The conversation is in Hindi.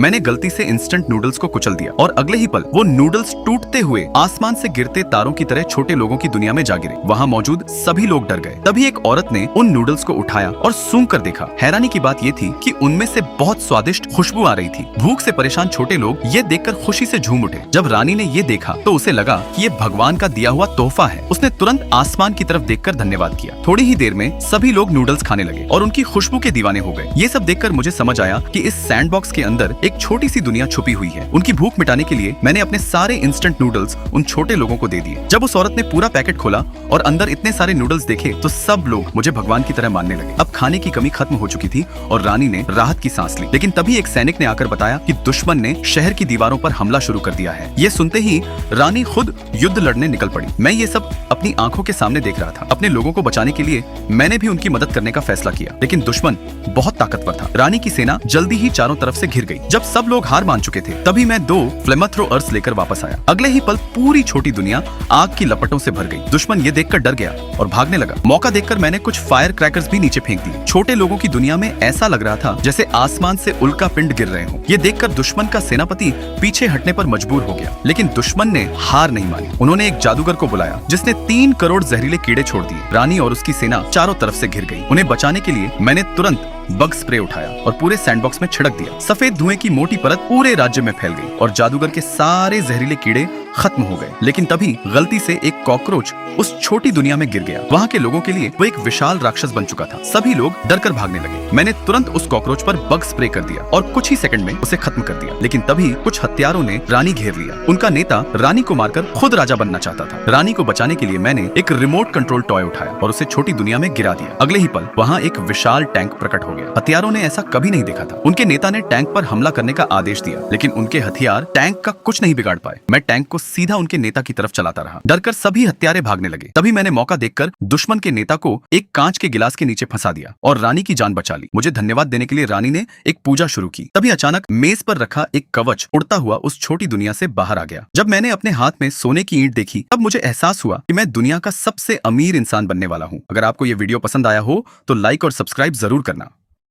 मैंने गलती से इंस्टेंट नूडल्स को कुचल दिया और अगले ही पल वो नूडल्स टूटते हुए आसमान से गिरते तारों की तरह छोटे लोगों की दुनिया में जा गिरे। वहाँ मौजूद सभी लोग डर गए। तभी एक औरत ने उन नूडल्स को उठाया और सूंघ कर देखा। हैरानी की बात ये थी कि उनमें से बहुत स्वादिष्ट खुशबू आ रही थी। भूख से परेशान छोटे लोग ये देखकर खुशी से झूम उठे। जब रानी ने ये देखा तो उसे लगा कि ये भगवान का दिया हुआ तोहफा है। उसने तुरंत आसमान की तरफ देखकर धन्यवाद किया। थोड़ी ही देर में सभी लोग नूडल्स खाने लगे और उनकी खुशबू के दीवाने हो गए। ये सब देखकर मुझे समझ आया कि इस सैंडबॉक्स के अंदर एक छोटी सी दुनिया छुपी हुई है। उनकी भूख मिटाने के लिए मैंने अपने सारे इंस्टेंट नूडल्स उन छोटे लोगों को दे दिए। जब उस औरत ने पूरा पैकेट खोला और अंदर इतने सारे नूडल्स देखे तो सब लोग मुझे भगवान की तरह मानने लगे। अब खाने की कमी खत्म हो चुकी थी और रानी ने राहत की सांस ली। लेकिन तभी एक सैनिक ने आकर बताया कि दुश्मन ने शहर की दीवारों पर हमला शुरू कर दिया है। ये सुनते ही रानी खुद युद्ध लड़ने निकल पड़ी। मैं ये सब अपनी आंखों के सामने देख रहा था। अपने लोगों को बचाने के लिए मैंने भी उनकी मदद करने का फैसला किया, लेकिन दुश्मन बहुत ताकतवर था। रानी की सेना जल्दी ही चारों तरफ से घिर गई। जब सब लोग हार मान चुके थे तभी मैं 2 फ्लेमथ्रोअर्स लेकर वापस आया। अगले ही पल पूरी छोटी दुनिया आग की लपटों से भर गई। दुश्मन ये देखकर डर गया और भागने लगा। मौका देखकर मैंने कुछ फायर क्रैकर्स भी नीचे फेंक दिए। छोटे लोगों की दुनिया में ऐसा लग रहा था जैसे आसमान से उल्का पिंड गिर रहे हो। ये देखकर दुश्मन का सेनापति पीछे हटने पर मजबूर हो गया, लेकिन दुश्मन ने हार नहीं मानी। उन्होंने एक जादूगर को बुलाया जिसने 3 करोड़ जहरीले कीड़े छोड़ दिए। रानी और उसकी सेना चारों तरफ से घिर गई। उन्हें बचाने के लिए मैंने तुरंत बग स्प्रे उठाया और पूरे सैंडबॉक्स में छिड़क दिया। सफेद धुएं की मोटी परत पूरे राज्य में फैल गई और जादूगर के सारे जहरीले कीड़े खत्म हो गए। लेकिन तभी गलती से एक कॉकरोच उस छोटी दुनिया में गिर गया। वहाँ के लोगों के लिए वो एक विशाल राक्षस बन चुका था। सभी लोग डरकर भागने लगे। मैंने तुरंत उस कॉकरोच पर बग स्प्रे कर दिया और कुछ ही सेकंड में उसे खत्म कर दिया। लेकिन तभी कुछ हत्यारों ने रानी घेर लिया। उनका नेता रानी को मारकर खुद राजा बनना चाहता था। रानी को बचाने के लिए मैंने एक रिमोट कंट्रोल टॉय उठाया और उसे छोटी दुनिया में गिरा दिया। अगले ही पल वहाँ एक विशाल टैंक प्रकट हो गया। हथियारों ने ऐसा कभी नहीं देखा था। उनके नेता ने टैंक पर हमला करने का आदेश दिया, लेकिन उनके हथियार टैंक का कुछ नहीं बिगाड़ पाए। मैं टैंक को सीधा उनके नेता की तरफ चलाता रहा। डरकर सभी हत्यारे भागने लगे। तभी मैंने मौका देखकर दुश्मन के नेता को एक कांच के गिलास के नीचे फंसा दिया और रानी की जान बचा ली। मुझे धन्यवाद देने के लिए रानी ने एक पूजा शुरू की। तभी अचानक मेज पर रखा एक कवच उड़ता हुआ उस छोटी दुनिया से बाहर आ गया। जब मैंने अपने हाथ में सोने की ईंट देखी तब मुझे एहसास हुआ कि मैं दुनिया का सबसे अमीर इंसान बनने वाला हूँ। अगर आपको ये वीडियो पसंद आया हो तो लाइक और सब्सक्राइब जरूर करना।